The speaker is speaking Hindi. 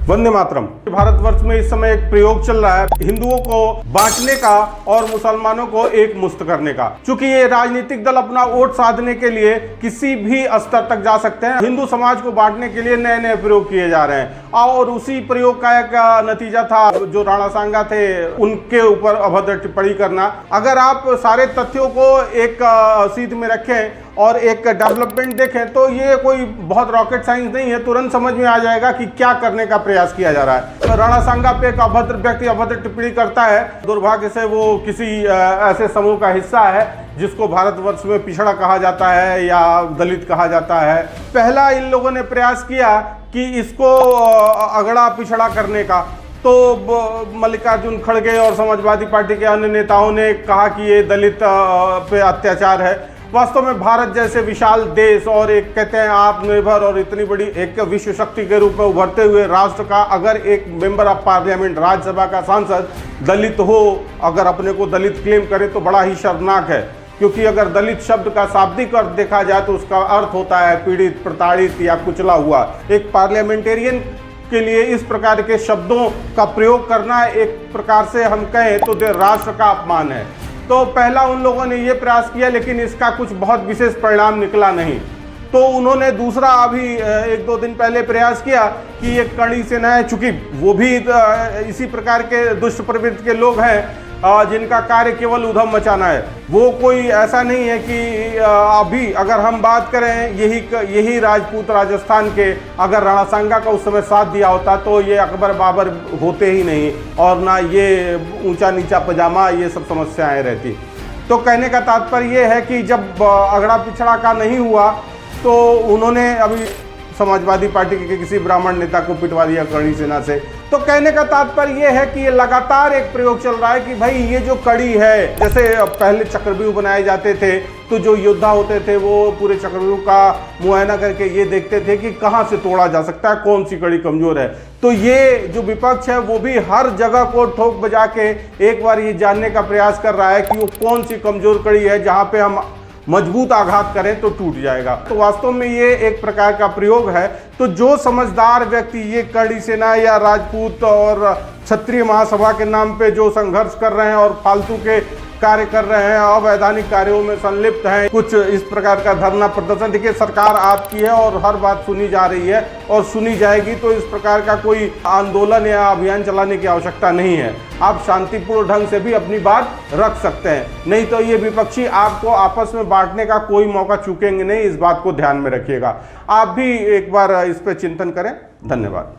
वंदे मातरम। भारतवर्ष में इस समय एक प्रयोग चल रहा है हिंदुओं को बांटने का और मुसलमानों को एक मुस्त करने का। चूंकि ये राजनीतिक दल अपना वोट साधने के लिए किसी भी स्तर तक जा सकते हैं, हिंदू समाज को बांटने के लिए नए नए प्रयोग किए जा रहे हैं। और उसी प्रयोग का एक नतीजा था जो राणा सांगा थे उनके ऊपर अभद्र टिप्पणी करना। अगर आप सारे तथ्यों को एक सीध में रखें और एक डेवलपमेंट देखें तो ये कोई बहुत रॉकेट साइंस नहीं है, तुरंत समझ में आ जाएगा कि क्या करने का प्रयास किया जा रहा है। तो राणा सांगा पे एक अभद्र व्यक्ति अभद्र टिप्पणी करता है, दुर्भाग्य से वो किसी ऐसे समूह का हिस्सा है जिसको भारतवर्ष में पिछड़ा कहा जाता है या दलित कहा जाता है। पहला इन लोगों ने प्रयास किया कि इसको अगड़ा पिछड़ा करने का, तो मल्लिकार्जुन खड़गे और समाजवादी पार्टी के अन्य नेताओं ने कहा कि ये दलित पे अत्याचार है। वास्तव में भारत जैसे विशाल देश और एक कहते हैं आत्मनिर्भर और इतनी बड़ी एक विश्व शक्ति के रूप में उभरते हुए राष्ट्र का अगर एक मेंबर ऑफ पार्लियामेंट राज्यसभा का सांसद दलित हो, अगर अपने को दलित क्लेम करे तो बड़ा ही शर्मनाक है। क्योंकि अगर दलित शब्द का शाब्दिक अर्थ देखा जाए तो उसका अर्थ होता है पीड़ित, प्रताड़ित या कुचला हुआ। एक पार्लियामेंटेरियन के लिए इस प्रकार के शब्दों का प्रयोग करना एक प्रकार से हम कहें तो राष्ट्र का अपमान है। तो पहला उन लोगों ने ये प्रयास किया, लेकिन इसका कुछ बहुत विशेष परिणाम निकला नहीं। तो उन्होंने दूसरा अभी एक दो दिन पहले प्रयास किया कि एक कड़ी सेना है, चूंकि वो भी इसी प्रकार के दुष्ट प्रवृत्ति के लोग हैं जिनका कार्य केवल उधम मचाना है। वो कोई ऐसा नहीं है कि अभी अगर हम बात करें यही राजपूत राजस्थान के अगर राणा सांगा का उस समय साथ दिया होता तो ये अकबर बाबर होते ही नहीं और ना ये ऊंचा नीचा पजामा ये सब समस्याएं रहती। तो कहने का तात्पर्य ये है कि जब अगड़ा पिछड़ा का नहीं हुआ तो उन्होंने अभी समाजवादी पार्टी के किसी ब्राह्मण नेता को पिटवा दिया कड़ी सेना से। तो कहने का तात्पर्य यह है कि ये लगातार एक प्रयोग चल रहा है कि भाई ये जो कड़ी है, जैसे पहले चक्रव्यूह बनाए जाते थे तो जो योद्धा होते थे वो पूरे चक्रव्यूह का मुआयना करके ये देखते थे कि कहाँ से तोड़ा जा सकता है, कौन सी कड़ी कमजोर है। तो ये जो विपक्ष है वो भी हर जगह को ठोक बजा के एक बार ये जानने का प्रयास कर रहा है कि वो कौन सी कमजोर कड़ी है जहाँ पे हम मजबूत आघात करें तो टूट जाएगा। तो वास्तव में ये एक प्रकार का प्रयोग है। तो जो समझदार व्यक्ति ये कड़ी सेना या राजपूत और क्षत्रिय महासभा के नाम पे जो संघर्ष कर रहे हैं और फालतू के कार्य कर रहे हैं, अवैधानिक कार्यों में संलिप्त हैं, कुछ इस प्रकार का धरना प्रदर्शन, देखिए सरकार आपकी है और हर बात सुनी जा रही है और सुनी जाएगी। तो इस प्रकार का कोई आंदोलन या अभियान चलाने की आवश्यकता नहीं है। आप शांतिपूर्ण ढंग से भी अपनी बात रख सकते हैं, नहीं तो ये विपक्षी आपको आपस में बांटने का कोई मौका चूकेंगे नहीं। इस बात को ध्यान में रखिएगा। आप भी एक बार इस पर चिंतन करें। धन्यवाद।